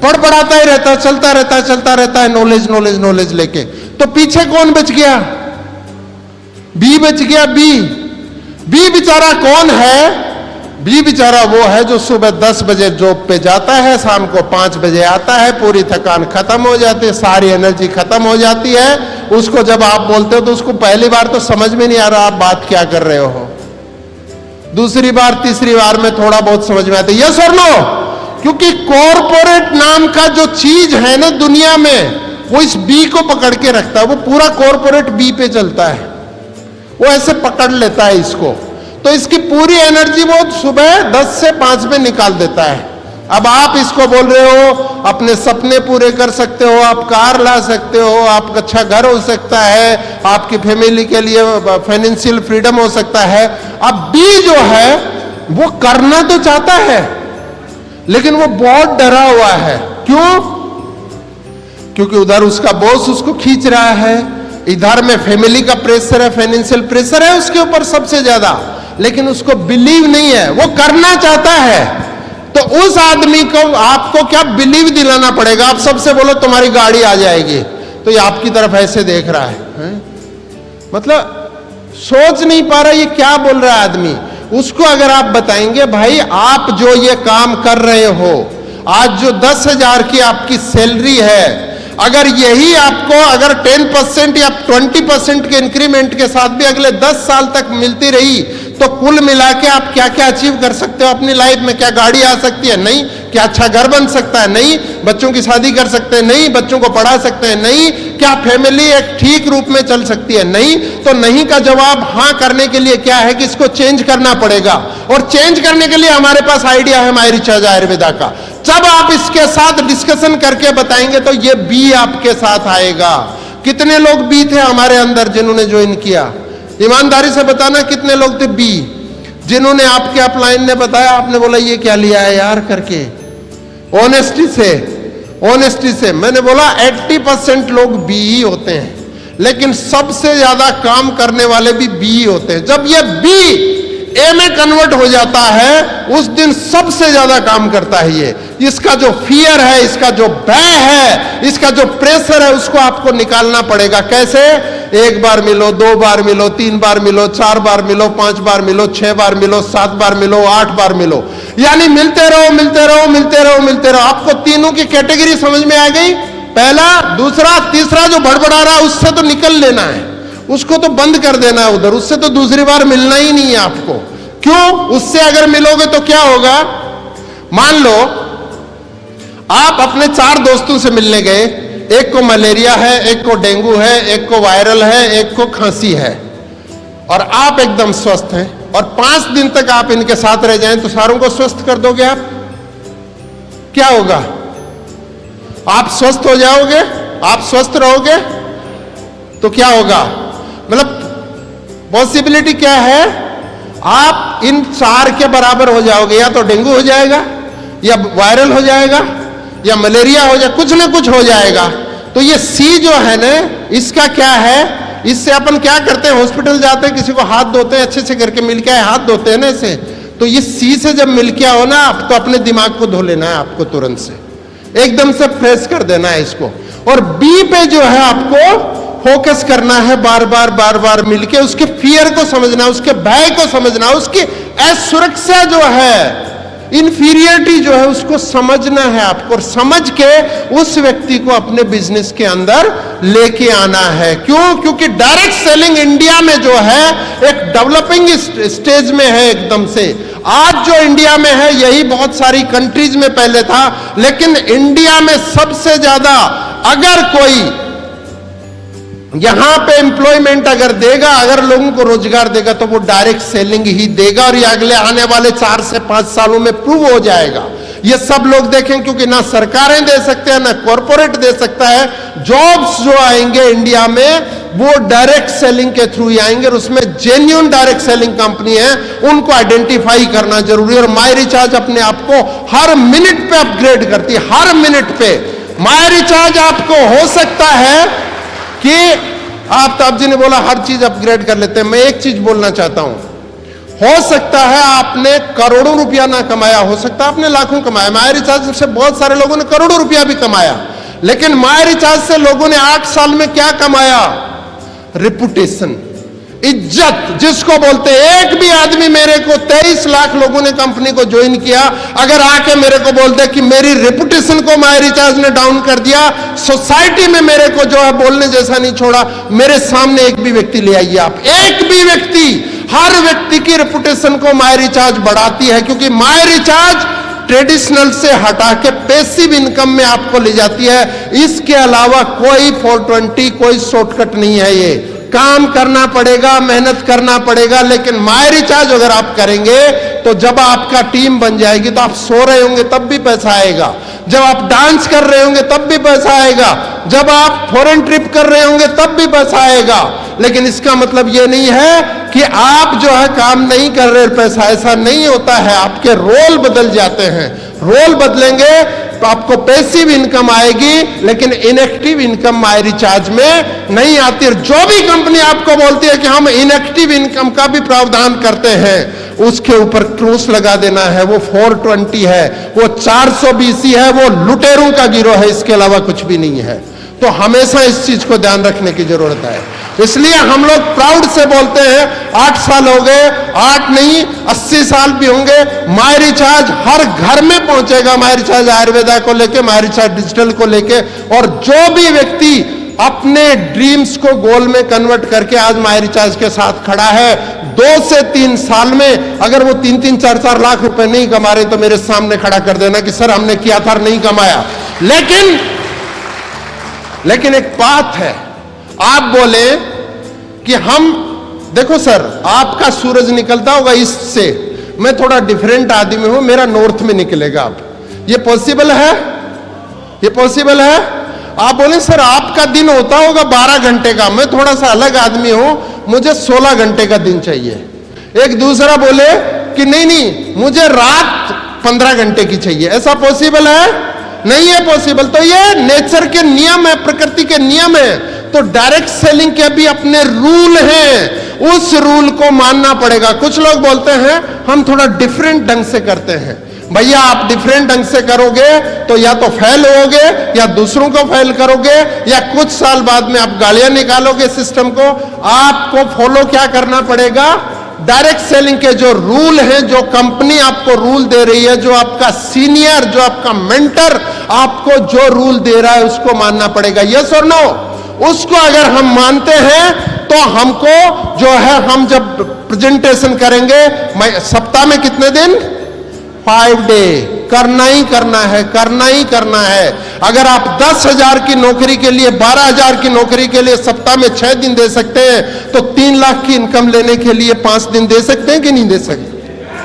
पड़पड़ाता ही रहता है, चलता रहता है नॉलेज नॉलेज नॉलेज लेके। तो पीछे कौन बच गया? बी बच गया। बी बेचारा कौन है? बी बेचारा वो है जो सुबह 10 बजे जॉब पे जाता है, शाम को 5 बजे आता है, पूरी थकान खत्म हो जाती है, सारी एनर्जी खत्म हो जाती है। उसको जब आप बोलते हो तो उसको पहली बार तो समझ में नहीं आ रहा आप बात क्या कर रहे हो, दूसरी बार तीसरी बार में थोड़ा बहुत समझ में आता है। यस और नो? क्योंकि कॉरपोरेट नाम का जो चीज है ना दुनिया में, वो इस बी को पकड़ के रखता है। वो पूरा कॉरपोरेट बी पे चलता है, वो ऐसे पकड़ लेता है इसको। तो इसकी पूरी एनर्जी वो सुबह 10 से 5 में निकाल देता है। अब आप इसको बोल रहे हो अपने सपने पूरे कर सकते हो, आप कार ला सकते हो, आप अच्छा घर हो सकता है, आपकी फैमिली के लिए फाइनेंशियल फ्रीडम हो सकता है। अब बी जो है वो करना तो चाहता है लेकिन वो बहुत डरा हुआ है। क्यों? क्योंकि उधर उसका बॉस उसको खींच रहा है, इधर में फैमिली का प्रेशर है, फाइनेंशियल प्रेशर है उसके ऊपर सबसे ज्यादा, लेकिन उसको बिलीव नहीं है, वो करना चाहता है। तो उस आदमी को आपको क्या बिलीव दिलाना पड़ेगा? आप सबसे बोलो तुम्हारी गाड़ी आ जाएगी, तो ये आपकी तरफ ऐसे देख रहा है? मतलब सोच नहीं पा रहा ये क्या बोल रहा है आदमी। उसको अगर आप बताएंगे भाई आप जो ये काम कर रहे हो, आज जो 10,000 की आपकी सैलरी है, अगर यही आपको अगर 10% या 20% के इंक्रीमेंट के साथ भी अगले 10 साल तक मिलती रही, तो कुल मिला के आप क्या क्या अचीव कर सकते हो अपनी लाइफ में? क्या गाड़ी आ सकती है? नहीं। क्या अच्छा घर बन सकता है? नहीं। बच्चों की शादी कर सकते हैं? नहीं। बच्चों को पढ़ा सकते हैं? नहीं। क्या फैमिली एक ठीक रूप में चल सकती है? नहीं। तो नहीं का जवाब हाँ करने के लिए क्या है कि इसको चेंज करना पड़ेगा, और चेंज करने के लिए हमारे पास आइडिया है माई रिचार्ज आयुर्वेदा का। जब आप इसके साथ डिस्कशन करके बताएंगे तो ये बी आपके साथ आएगा। कितने लोग बी थे हमारे अंदर जिन्होंने ज्वाइन किया? ईमानदारी से बताना कितने लोग थे बी जिन्होंने आपके अपलाइन ने बताया, आपने बोला ये क्या लिया है यार करके? ऑनेस्टी से मैंने बोला 80% लोग बी ही होते हैं, लेकिन सबसे ज्यादा काम करने वाले भी बी ही होते हैं। जब ये बी ए में कन्वर्ट हो जाता है उस दिन सबसे ज्यादा काम करता है ये। इसका जो फियर है, इसका जो भय है, इसका जो प्रेशर है, उसको आपको निकालना पड़ेगा। कैसे? 1 बार मिलो, 2 बार मिलो, 3 बार मिलो, 4 बार मिलो, 5 बार मिलो, 6 बार मिलो, 7 बार मिलो, 8 बार मिलो, यानी मिलते रहो मिलते रहो मिलते रहो मिलते रहो। आपको तीनों की कैटेगरी समझ में आ गई? पहला, दूसरा, तीसरा जो बड़बड़ा रहा है उससे तो निकल लेना है, उसको तो बंद कर देना है उधर, उससे तो दूसरी बार मिलना ही नहीं है आपको। क्यों? उससे अगर मिलोगे तो क्या होगा? मान लो आप अपने 4 दोस्तों से मिलने गए, एक को मलेरिया है, एक को डेंगू है, एक को वायरल है, एक को खांसी है, और आप एकदम स्वस्थ हैं, और 5 दिन तक आप इनके साथ रह जाएं तो सारों को स्वस्थ कर दोगे आप? क्या होगा? आप स्वस्थ हो जाओगे? आप स्वस्थ रहोगे तो क्या होगा? मतलब पॉसिबिलिटी क्या है? आप इन 4 के बराबर हो जाओगे, या तो डेंगू हो जाएगा, या वायरल हो जाएगा, या मलेरिया हो जाएगा, कुछ ना कुछ हो जाएगा। तो ये सी जो है ना, इसका क्या है? इससे अपन क्या करते हैं? हॉस्पिटल जाते हैं, किसी को हाथ धोते हैं, अच्छे से करके मिल के आए, हाथ धोते हैं ना इसे। तो ये सी से जब मिल के आओ ना आप, तो अपने दिमाग को धो लेना है आपको, तुरंत से एकदम से फ्रेश कर देना है इसको। और बी पे जो है आपको फोकस करना है, बार बार बार बार मिलके उसके फियर को समझना, उसके भय को समझना, उसकी असुरक्षा जो है, इंफीरियरिटी जो है, उसको समझना है आपको, और समझ के उस व्यक्ति को अपने बिजनेस के अंदर लेके आना है। क्यों? क्योंकि डायरेक्ट सेलिंग इंडिया में जो है एक डेवलपिंग स्टेज में है एकदम से। आज जो इंडिया में है यही बहुत सारी कंट्रीज में पहले था, लेकिन इंडिया में सबसे ज्यादा अगर कोई यहां पे एम्प्लॉयमेंट अगर देगा, अगर लोगों को रोजगार देगा, तो वो डायरेक्ट सेलिंग ही देगा, और ये अगले आने वाले 4 से 5 सालों में प्रूव हो जाएगा। ये सब लोग देखें, क्योंकि ना सरकारें दे सकते हैं, ना कॉरपोरेट दे सकता है। जॉब्स जो आएंगे इंडिया में वो डायरेक्ट सेलिंग के थ्रू ही आएंगे, और उसमें जेन्युइन डायरेक्ट सेलिंग कंपनी है, उनको आइडेंटिफाई करना जरूरी है। और माई रिचार्ज अपने आप को हर मिनट पे अपग्रेड करती है, हर मिनट पे। माई रिचार्ज आपको हो सकता है कि आफ्ताब जी ने बोला हर चीज अपग्रेड कर लेते हैं, मैं एक चीज बोलना चाहता हूं, हो सकता है आपने करोड़ों रुपया ना कमाया, हो सकता है आपने लाखों कमाया। माई रिचार्ज से बहुत सारे लोगों ने करोड़ों रुपया भी कमाया, लेकिन माई रिचार्ज से लोगों ने 8 साल में क्या कमाया? रेपुटेशन, इज्जत जिसको बोलते हैं। एक भी आदमी, मेरे को 23 लाख लोगों ने कंपनी को ज्वाइन किया, अगर आके मेरे को बोलते कि मेरी रेपुटेशन को माई रिचार्ज ने डाउन कर दिया, सोसाइटी में मेरे को जो है बोलने जैसा नहीं छोड़ा, मेरे सामने एक भी व्यक्ति ले आइए आप, एक भी व्यक्ति। हर व्यक्ति की रेपुटेशन को माई रिचार्ज बढ़ाती है, क्योंकि माई रिचार्ज ट्रेडिशनल से हटा के पैसिव इनकम में आपको ले जाती है। इसके अलावा कोई 420, कोई शॉर्टकट नहीं है। ये काम करना पड़ेगा, मेहनत करना पड़ेगा, लेकिन माई रिचार्ज अगर आप करेंगे तो जब आपका टीम बन जाएगी तो आप सो रहे होंगे तब भी पैसा आएगा, जब आप डांस कर रहे होंगे तब भी पैसा आएगा, जब आप फॉरेन ट्रिप कर रहे होंगे तब भी पैसा आएगा। लेकिन इसका मतलब ये नहीं है कि आप जो है काम नहीं कर रहे पैसा, ऐसा नहीं होता है। आपके रोल बदल जाते हैं, रोल बदलेंगे तो आपको पैसिव इनकम आएगी, लेकिन इनएक्टिव इनकम माई रिचार्ज में नहीं आती। और जो भी कंपनी आपको बोलती है कि हम इनएक्टिव इनकम का भी प्रावधान करते हैं, उसके ऊपर क्रॉस लगा देना है। वो 420 है, वो 420 है, वो लुटेरों का गिरोह है, इसके अलावा कुछ भी नहीं है। तो हमेशा इस चीज को ध्यान रखने की जरूरत है। इसलिए हम लोग प्राउड से बोलते हैं 8 साल हो गए, 8 नहीं 80 साल भी होंगे, माई रिचार्ज हर घर में पहुंचेगा। माई रिचार्ज आयुर्वेदा को लेके, माई रिचार्ज डिजिटल को लेके, और जो भी व्यक्ति अपने ड्रीम्स को गोल में कन्वर्ट करके आज माई रिचार्ज के साथ खड़ा है, 2 से 3 साल में अगर वो 3-3, 4-4 लाख रुपए नहीं कमा रहे तो मेरे सामने खड़ा कर देना कि सर हमने किया था नहीं कमाया। लेकिन एक बात है, आप बोले कि हम देखो सर आपका सूरज निकलता होगा ईस्ट से, मैं थोड़ा डिफरेंट आदमी हूं, मेरा नॉर्थ में निकलेगा। अब ये पॉसिबल है? ये पॉसिबल है? आप बोले सर आपका दिन होता होगा 12 घंटे का, मैं थोड़ा सा अलग आदमी हूं, मुझे 16 घंटे का दिन चाहिए। एक दूसरा बोले कि नहीं मुझे रात 15 घंटे की चाहिए। ऐसा पॉसिबल है? नहीं है पॉसिबल। तो ये नेचर के नियम है, प्रकृति के नियम है। तो डायरेक्ट सेलिंग के भी अपने रूल हैं, उस रूल को मानना पड़ेगा। कुछ लोग बोलते हैं हम थोड़ा डिफरेंट ढंग से करते हैं। भैया आप डिफरेंट ढंग से करोगे तो या तो फेल होगे, या दूसरों को फेल करोगे, या कुछ साल बाद में आप गालियां निकालोगे सिस्टम को। आपको फॉलो क्या करना पड़ेगा? डायरेक्ट सेलिंग के जो रूल हैं, जो कंपनी आपको रूल दे रही है, जो आपका सीनियर, जो आपका मेंटर आपको जो रूल दे रहा है उसको मानना पड़ेगा। यस और नो? उसको अगर हम मानते हैं तो हमको जो है, हम जब प्रेजेंटेशन करेंगे सप्ताह में कितने दिन? 5 डे करना ही करना है, करना ही करना है। अगर आप 10,000 की नौकरी के लिए, 12,000 की नौकरी के लिए सप्ताह में 6 दिन दे सकते हैं, तो 3 लाख की इनकम लेने के लिए 5 दिन दे सकते हैं कि नहीं दे सकते?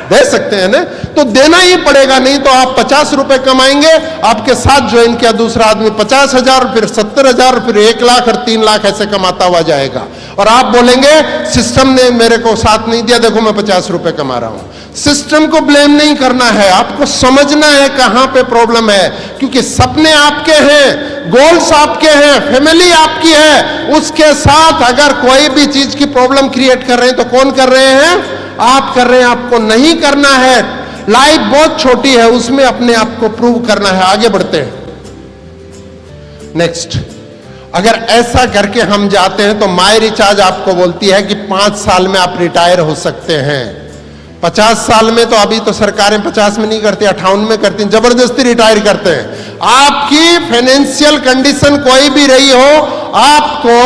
दे सकते हैं ना? तो देना ही पड़ेगा, नहीं तो आप 50 रुपए कमाएंगे, आपके साथ ज्वाइन किया दूसरा आदमी 50,000, फिर 70,000, फिर 1 लाख और 3 लाख ऐसे कमाता हुआ जाएगा। और आप बोलेंगे सिस्टम ने मेरे को साथ नहीं दिया, देखो मैं 50 रुपए कमा रहा हूं। सिस्टम को ब्लेम नहीं करना है, आपको समझना है कहां पे प्रॉब्लम है, क्योंकि सपने आपके हैं, गोल्स आपके हैं, फैमिली आपकी है। उसके साथ अगर कोई भी चीज की प्रॉब्लम क्रिएट कर रहे हैं तो कौन कर रहे हैं? आप कर रहे हैं। आपको नहीं करना है। लाइफ बहुत छोटी है, उसमें अपने आप को प्रूव करना है। आगे बढ़ते हैं। नेक्स्ट, अगर ऐसा करके हम जाते हैं तो माई रिचार्ज आपको बोलती है कि 5 साल में आप रिटायर हो सकते हैं। 50 साल में तो अभी तो सरकारें 50 में नहीं करती, 58 में करती, जबरदस्ती रिटायर करते हैं। आपकी फाइनेंशियल कंडीशन कोई भी रही हो, आपको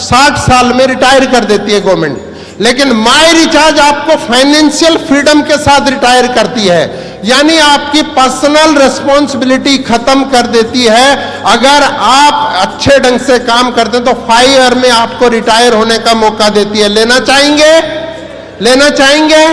60 साल में रिटायर कर देती है गवर्नमेंट। लेकिन माई रिचार्ज आपको फाइनेंशियल फ्रीडम के साथ रिटायर करती है, यानी आपकी पर्सनल रिस्पॉन्सिबिलिटी खत्म कर देती है। अगर आप अच्छे ढंग से काम करते हैं तो 5 ईयर में आपको रिटायर होने का मौका देती है। लेना चाहेंगे? लेना चाहेंगे?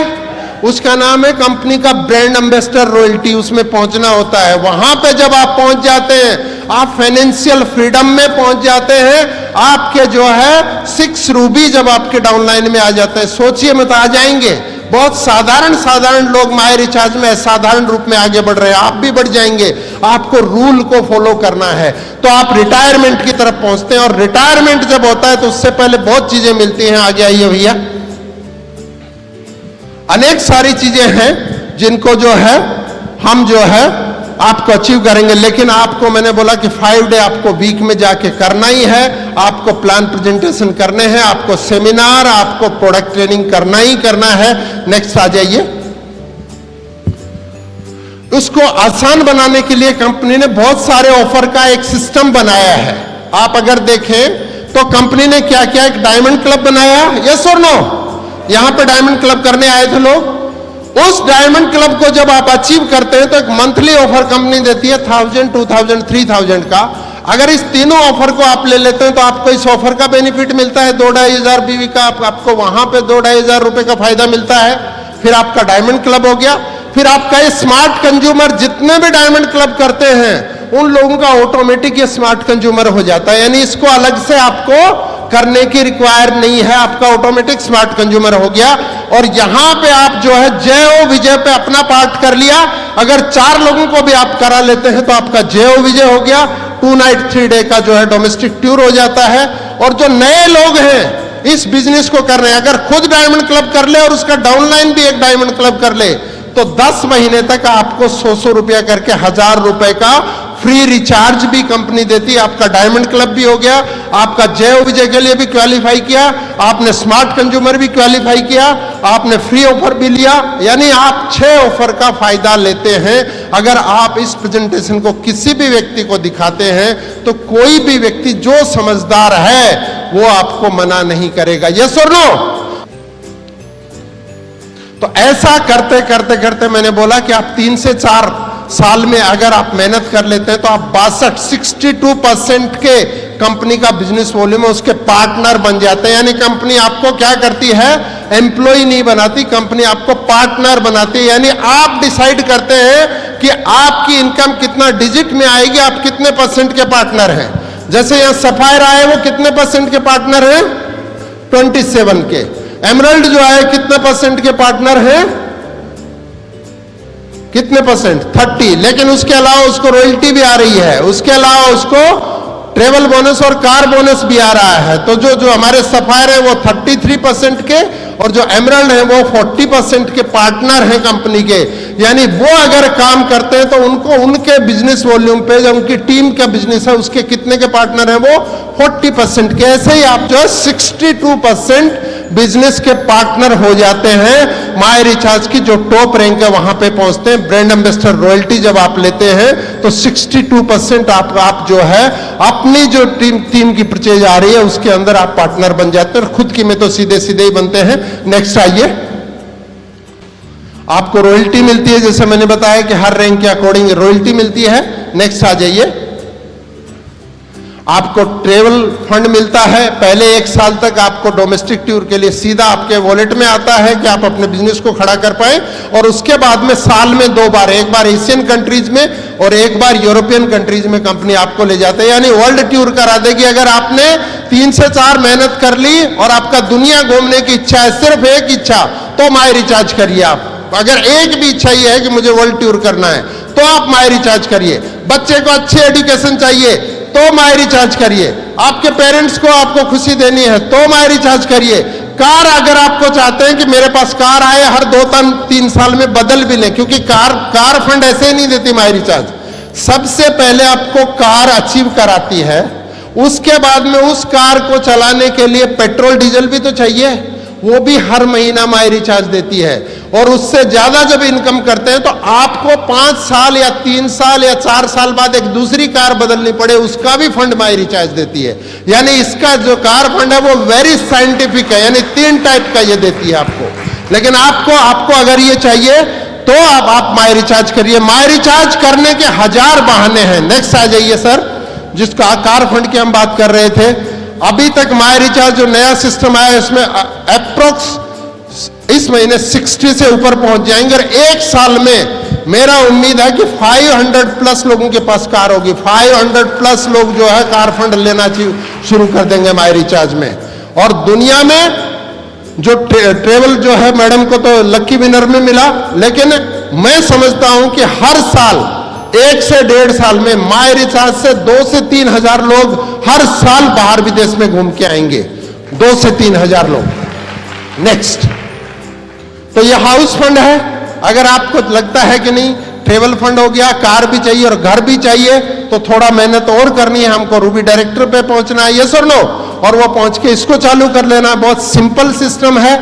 उसका नाम है कंपनी का ब्रांड एम्बेसडर रॉयल्टी। उसमें पहुंचना होता है। वहां पे जब आप पहुंच जाते हैं, आप फाइनेंशियल फ्रीडम में पहुंच जाते हैं। आपके जो है 6 रूबी जब आपके डाउनलाइन में आ जाते हैं, सोचिए मत, आ जाएंगे। बहुत साधारण लोग माई रिचार्ज में साधारण रूप में आगे बढ़ रहे हैं, आप भी बढ़ जाएंगे। आपको रूल को फॉलो करना है तो आप रिटायरमेंट की तरफ पहुंचते हैं। और रिटायरमेंट जब होता है तो उससे पहले बहुत चीजें मिलती हैं। आगे आइए भैया। अनेक सारी चीजें हैं जिनको जो है हम जो है आपको अचीव करेंगे। लेकिन आपको मैंने बोला कि 5 डे आपको वीक में जाके करना ही है। आपको प्लान प्रेजेंटेशन करने हैं, आपको सेमिनार, आपको प्रोडक्ट ट्रेनिंग करना ही करना है। नेक्स्ट आ जाइए। उसको आसान बनाने के लिए कंपनी ने बहुत सारे ऑफर का एक सिस्टम बनाया है। आप अगर देखें तो कंपनी ने क्या किया, एक डायमंड क्लब बनाया। यस और नो? यहां पे डायमंड क्लब करने आए थे लोग। उस डायमंड क्लब को जब आप अचीव करते हैं तो एक मंथली ऑफर कंपनी देती है 1000, 2000, 3000 का। अगर इस तीनों ऑफर को आप ले लेते हैं तो आपको इस ऑफर का बेनिफिट मिलता है 2-2.5 हजार बीवी का। आपको वहां पे 2-2.5 हजार रुपए का फायदा मिलता है। फिर आपका डायमंड क्लब हो गया। फिर आपका ये स्मार्ट कंज्यूमर, जितने भी डायमंड क्लब करते हैं उन लोगों का ऑटोमेटिक ये स्मार्ट कंज्यूमर हो जाता है, यानी इसको अलग से आपको करने की रिक्वायर नहीं है, आपका ऑटोमेटिक स्मार्ट कंज्यूमर हो गया। और यहां पे आप जो है जय विजय पे अपना पार्ट कर लिया। अगर 4 लोगों को भी आप करा लेते हैं तो आपका जय विजय हो गया। 2 नाइट 3 डे का जो है डोमेस्टिक टूर हो जाता है। और जो नए लोग हैं इस बिजनेस को कर रहे हैं, अगर खुद डायमंड क्लब कर ले और उसका डाउनलाइन भी एक डायमंड क्लब कर ले तो 10 महीने तक आपको 100 रुपया करके 1000 रुपए का फ्री रिचार्ज भी कंपनी देती है, आपका डायमंड क्लब भी हो गया, आपका जय विजय के लिए भी क्वालिफाई किया, आपने स्मार्ट कंज्यूमर भी क्वालिफाई किया, आपने फ्री ऑफर भी लिया, यानी आप 6 ऑफर का फायदा लेते हैं। अगर आप इस प्रेजेंटेशन को किसी भी व्यक्ति को दिखाते हैं तो कोई भी व्यक्ति जो समझदार है वो आपको मना नहीं करेगा। यस और नो? तो ऐसा करते करते करते मैंने बोला कि आप 3 से 4 साल में अगर आप मेहनत कर लेते हैं तो आप 62% के कंपनी का बिजनेस वॉल्यूम में उसके पार्टनर बन जाते हैं। यानी कंपनी आपको क्या करती है, एम्प्लॉय नहीं बनाती, कंपनी आपको पार्टनर बनाती है। यानी आप डिसाइड करते हैं कि आपकी इनकम कितना डिजिट में आएगी, आप कितने % के पार्टनर हैं। जैसे यहां सफायर आए वो कितने % के पार्टनर हैं, 27 के। एमरल्ड जो आए कितने % के पार्टनर हैं, कितने %, 30। लेकिन उसके अलावा उसको रॉयल्टी भी आ रही है, उसके अलावा उसको ट्रेवल बोनस और कार बोनस भी आ रहा है। तो जो हमारे सफायर है वो 33% के और जो एमरल्ड है वो 40% के पार्टनर हैं कंपनी के। यानी वो अगर काम करते हैं तो उनको उनके बिजनेस वॉल्यूम पे जो उनकी टीम का बिजनेस है उसके कितने के पार्टनर हैं, वो 40% के। ऐसे ही आप जो है 62% बिजनेस के पार्टनर हो जाते हैं। माई रिचार्ज की जो टॉप रैंक है वहां पे पहुंचते हैं। ब्रांड एम्बेसडर रॉयल्टी जब आप लेते हैं तो 62% आप जो है अपनी जो टीम की परचेज आ रही है उसके अंदर आप पार्टनर बन जाते हैं और खुद की में तो सीधे सीधे ही बनते हैं। नेक्स्ट आइए, आपको रॉयल्टी मिलती है, जैसे मैंने बताया कि हर रैंक के अकॉर्डिंग रॉयल्टी मिलती है। नेक्स्ट आ जाइए, आपको ट्रेवल फंड मिलता है। पहले 1 साल तक आपको डोमेस्टिक टूर के लिए सीधा आपके वॉलेट में आता है कि आप अपने बिजनेस को खड़ा कर पाए, और उसके बाद में साल में 2 बार, एक बार एशियन कंट्रीज में और एक बार यूरोपियन कंट्रीज में कंपनी आपको ले जाते हैं। यानी वर्ल्ड टूर करा देगी। अगर आपने 3 से 4 मेहनत कर ली और आपका दुनिया घूमने की इच्छा है, सिर्फ एक इच्छा, तो माई रिचार्ज करिए आप। अगर एक भी इच्छा ही है कि मुझे वर्ल्ड टूर करना है तो आप माई रिचार्ज करिए। बच्चे को अच्छी एजुकेशन चाहिए तो माई रिचार्ज करिए। आपके पेरेंट्स को आपको खुशी देनी है तो माई रिचार्ज करिए। कार अगर आपको चाहते हैं कि मेरे पास कार आए, हर 2-3 साल में बदल भी लें, क्योंकि कार फंड ऐसे ही नहीं देती माई रिचार्ज। सबसे पहले आपको कार अचीव कराती है, उसके बाद में उस कार को चलाने के लिए पेट्रोल डीजल भी तो चाहिए, वो भी हर महीना माई रिचार्ज देती है। और उससे ज्यादा जब इनकम करते हैं तो आपको 5 साल या 3 साल या 4 साल बाद एक दूसरी कार बदलनी पड़े, उसका भी फंड माई रिचार्ज देती है। यानी इसका जो कार फंड है वो वेरी साइंटिफिक है, यानी 3 टाइप का ये देती है आपको। लेकिन आपको अगर ये चाहिए तो आप माई रिचार्ज करिए। माई रिचार्ज करने के 1000 बहाने हैं। नेक्स्ट आ जाइए सर, जिसका कार फंड की हम बात कर रहे थे। अभी तक माई रिचार्ज जो नया सिस्टम आया है उसमें अप्रोक्स इस महीने 60 से ऊपर पहुंच जाएंगे और 1 साल में मेरा उम्मीद है कि 500+ लोगों के पास कार होगी। 500+ लोग जो है कार फंड लेना शुरू कर देंगे माई रिचार्ज में। और दुनिया में जो ट्रेवल जो है, मैडम को तो लकी विनर में मिला, लेकिन मैं समझता हूं कि हर साल 1 से 1.5 साल में माई रिचार्ज से 2 से 3 हजार लोग हर साल बाहर विदेश में घूम के आएंगे। 2 से 3 हजार लोग। नेक्स्ट, तो ये हाउस फंड है। अगर आपको लगता है कि नहीं ट्रेवल फंड हो गया, कार भी चाहिए और घर भी चाहिए, तो थोड़ा मेहनत और करनी है हमको। रूबी डायरेक्टर पे पहुंचना है, यस और नो, और वो पहुंच के इसको चालू कर लेना। बहुत सिंपल सिस्टम है,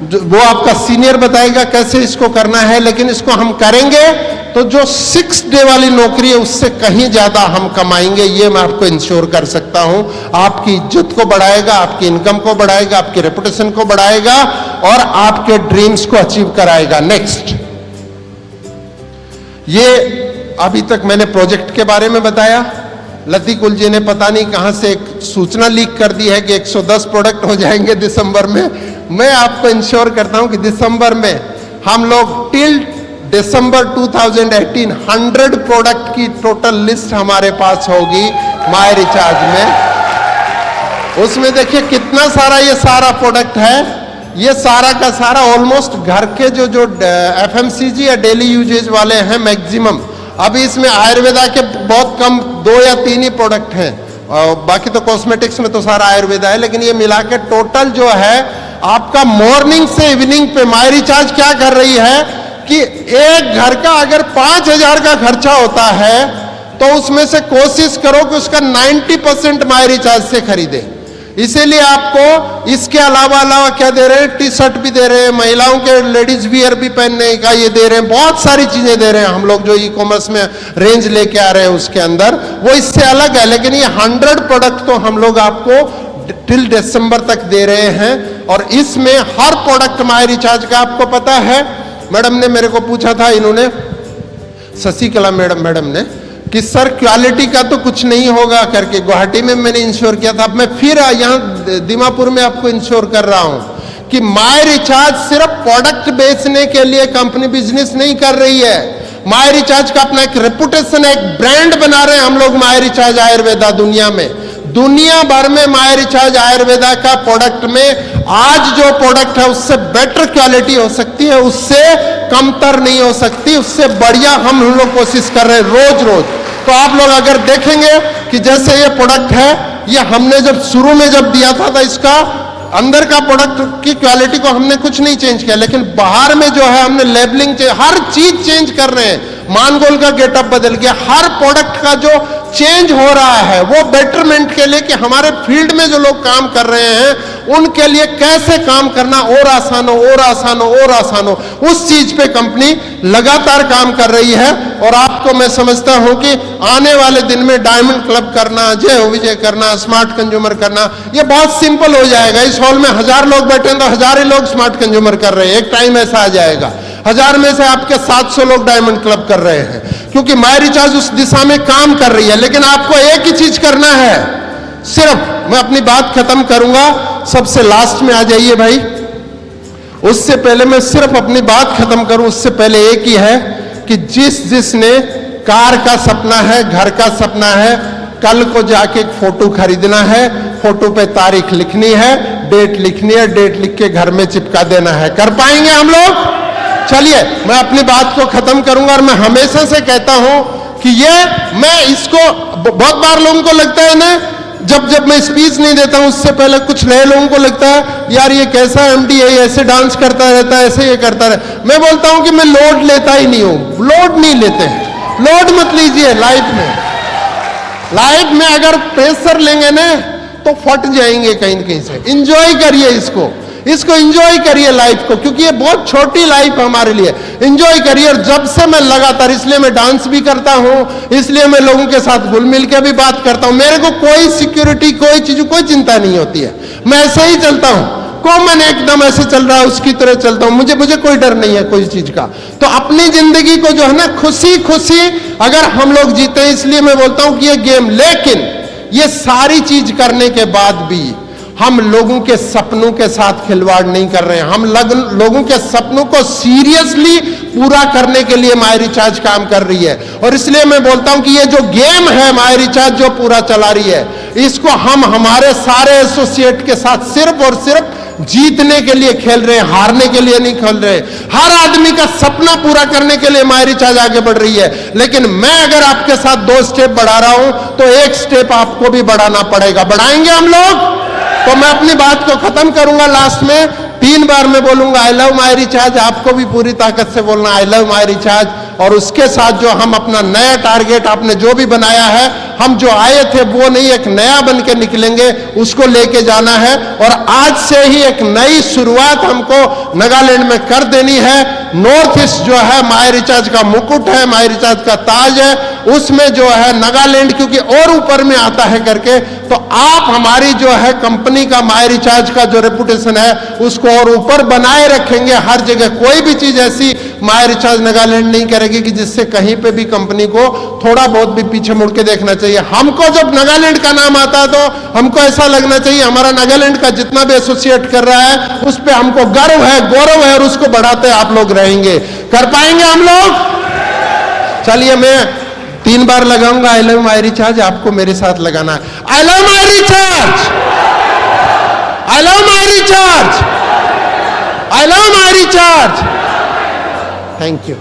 वो आपका सीनियर बताएगा कैसे इसको करना है, लेकिन इसको हम करेंगे तो जो 6 डे वाली नौकरी है उससे कहीं ज्यादा हम कमाएंगे, ये मैं आपको इंश्योर कर सकता हूं। आपकी इज्जत को बढ़ाएगा, आपकी इनकम को बढ़ाएगा, आपकी रेपुटेशन को बढ़ाएगा और आपके ड्रीम्स को अचीव कराएगा। नेक्स्ट, ये अभी तक मैंने प्रोजेक्ट के बारे में बताया। लती कुल जी ने पता नहीं कहां से एक सूचना लीक कर दी है कि 110 प्रोडक्ट हो जाएंगे दिसंबर में। मैं आपको इंश्योर करता हूं कि दिसंबर में हम लोग टिल दिसंबर 2018 100 प्रोडक्ट की टोटल लिस्ट हमारे पास होगी माई रिचार्ज में। उसमें देखिए कितना सारा ये सारा प्रोडक्ट है। ये सारा का सारा ऑलमोस्ट घर के जो FMCG या डेली यूजेज वाले हैं मैक्सिमम। अभी इसमें आयुर्वेदा के बहुत कम 2 या 3 ही प्रोडक्ट हैं, और बाकी तो कॉस्मेटिक्स में तो सारा आयुर्वेदा है। लेकिन ये मिला के टोटल जो है आपका मॉर्निंग से इवनिंग पे माई रिचार्ज क्या कर रही है कि एक घर का अगर 5,000 का खर्चा होता है तो उसमें से कोशिश करो कि उसका 90% माई रिचार्ज से खरीदे। इसीलिए आपको इसके अलावा क्या दे रहे हैं, टी शर्ट भी दे रहे हैं, महिलाओं के लेडीज वियर भी पहनने का ये दे रहे हैं, बहुत सारी चीजें दे रहे हैं हम लोग जो ई कॉमर्स में रेंज लेके आ रहे हैं उसके अंदर, वो इससे अलग है। लेकिन ये 100 प्रोडक्ट तो हम लोग आपको टिल दिसंबर तक दे रहे हैं, और इसमें हर प्रोडक्ट माई रिचार्ज का आपको पता है। मैडम ने मेरे को पूछा था, इन्होंने शशिकला मैडम ने, कि सर क्वालिटी का तो कुछ नहीं होगा करके, गुवाहाटी में मैंने इंश्योर किया था, अब मैं फिर यहाँ दीमापुर में आपको इंश्योर कर रहा हूं कि माई रिचार्ज सिर्फ प्रोडक्ट बेचने के लिए कंपनी बिजनेस नहीं कर रही है। माई रिचार्ज का अपना एक रेपुटेशन है, एक ब्रांड बना रहे हैं हम लोग माई रिचार्ज आयुर्वेदा दुनिया में। दुनिया भर में माई रिचार्ज आयुर्वेदा का प्रोडक्ट में आज जो प्रोडक्ट है उससे बेटर क्वालिटी हो सकती है, उससे कमतर नहीं हो सकती, उससे बढ़िया हम लोग कोशिश कर रहे हैं रोज रोज। तो आप लोग अगर देखेंगे कि जैसे ये प्रोडक्ट है, ये हमने जब शुरू में जब दिया था इसका अंदर का प्रोडक्ट की क्वालिटी को हमने कुछ नहीं चेंज किया, लेकिन बाहर में जो है हमने लेबलिंग हर चीज चेंज कर रहे हैं। मानगोल का गेटअप बदल गया, हर प्रोडक्ट का जो चेंज हो रहा है वो बेटरमेंट के लिए, कि हमारे फील्ड में जो लोग काम कर रहे हैं उनके लिए कैसे काम करना और आसान हो, और आसान हो, और आसान हो, उस चीज पे कंपनी लगातार काम कर रही है। और आपको मैं समझता हूं कि आने वाले दिन में डायमंड क्लब करना, जय हो विजय करना, स्मार्ट कंज्यूमर करना, ये बहुत सिंपल हो जाएगा। इस हॉल में 1000 लोग बैठे हैं तो 1000 ही लोग स्मार्ट कंज्यूमर कर रहे हैं। एक टाइम ऐसा आ जाएगा 1000 में से आपके 700 लोग डायमंड क्लब कर रहे हैं, क्योंकि माई रिचार्ज उस दिशा में काम कर रही है। लेकिन आपको एक ही चीज करना है, सिर्फ, मैं अपनी बात खत्म करूंगा, सबसे लास्ट में आ जाइए भाई, उससे पहले मैं सिर्फ अपनी बात खत्म करूं उससे पहले एक ही है कि जिसने कार का सपना है, घर का सपना है, कल को जाके एक फोटो खरीदना है, फोटो पे तारीख लिखनी है, डेट लिखनी है, डेट लिख के घर में चिपका देना है। कर पाएंगे हम लोग? चलिए मैं अपनी बात को खत्म करूंगा। और मैं हमेशा से कहता हूं कि मैं इसको बहुत बार लोगों को लगता है ना, जब मैं स्पीच नहीं देता हूं उससे पहले कुछ नए लोगों को लगता है यार ये कैसा एमडी है, ऐसे डांस करता रहता है, ऐसे ये करता रहता। मैं बोलता हूं कि मैं लोड लेता ही नहीं हूं, लोड नहीं लेते हैं, लोड मत लीजिए लाइफ में। लाइफ में अगर प्रेशर लेंगे ना तो फट जाएंगे कहीं न कहीं से। इंजॉय करिए इसको इंजॉय करिए लाइफ को, क्योंकि ये बहुत छोटी लाइफ है हमारे लिए। इंजॉय करिए। और जब से मैं लगातार, इसलिए मैं डांस भी करता हूं, इसलिए मैं लोगों के साथ घुल मिल के भी बात करता हूं। मेरे को कोई सिक्योरिटी, कोई चीज, कोई चिंता नहीं होती है। मैं ऐसे ही चलता हूं, कॉमन एकदम ऐसे चल रहा है उसकी तरह चलता हूं। मुझे कोई डर नहीं है कोई चीज का। तो अपनी जिंदगी को जो है ना खुशी खुशी अगर हम लोग जीते हैं, इसलिए मैं बोलता हूं कि ये गेम, लेकिन ये सारी चीज करने के बाद भी हम लोगों के सपनों के साथ खिलवाड़ नहीं कर रहे हैं। हम लोगों के सपनों को सीरियसली पूरा करने के लिए माई रिचार्ज काम कर रही है। और इसलिए मैं बोलता हूं कि ये जो गेम है माई रिचार्ज जो पूरा चला रही है, इसको हम हमारे सारे एसोसिएट के साथ सिर्फ और सिर्फ जीतने के लिए खेल रहे हैं, हारने के लिए नहीं खेल रहे। हर आदमी का सपना पूरा करने के लिए माई रिचार्ज आगे बढ़ रही है। लेकिन मैं अगर आपके साथ 2 स्टेप बढ़ा रहा हूं तो 1 स्टेप आपको भी बढ़ाना पड़ेगा। बढ़ाएंगे हम लोग? तो मैं अपनी बात को खत्म करूंगा। लास्ट में 3 बार मैं बोलूंगा आई लव माई रिचार्ज। आपको भी पूरी ताकत से बोलना आई लव माई रिचार्ज। और उसके साथ जो हम अपना नया टारगेट आपने जो भी बनाया है, हम जो आए थे वो नहीं, एक नया बन के निकलेंगे, उसको लेके जाना है। और आज से ही एक नई शुरुआत हमको नागालैंड में कर देनी है। नॉर्थ ईस्ट जो है माई रिचार्ज का मुकुट है, माई रिचार्ज का ताज है, उसमें जो है नागालैंड क्योंकि और ऊपर में आता है करके, तो आप हमारी जो है कंपनी का माई रिचार्ज का जो रेपुटेशन है उसको और ऊपर बनाए रखेंगे। हर जगह कोई भी चीज ऐसी माई रिचार्ज नागालैंड नहीं करेगी कि जिससे कहीं पे भी कंपनी को थोड़ा बहुत भी पीछे मुड़ के देखना चाहिए। हमको जब नागालैंड का नाम आता है तो हमको ऐसा लगना चाहिए हमारा नागालैंड का जितना भी एसोसिएट कर रहा है उस पर हमको गर्व है, गौरव है, और उसको बढ़ाते आप लोग रहेंगे। कर पाएंगे हम लोग? चलिए मैं 3 बार लगाऊंगा आई लव माई रिचार्ज, आपको मेरे साथ लगाना है। I love my recharge, I love my recharge, I love my recharge. Thank you.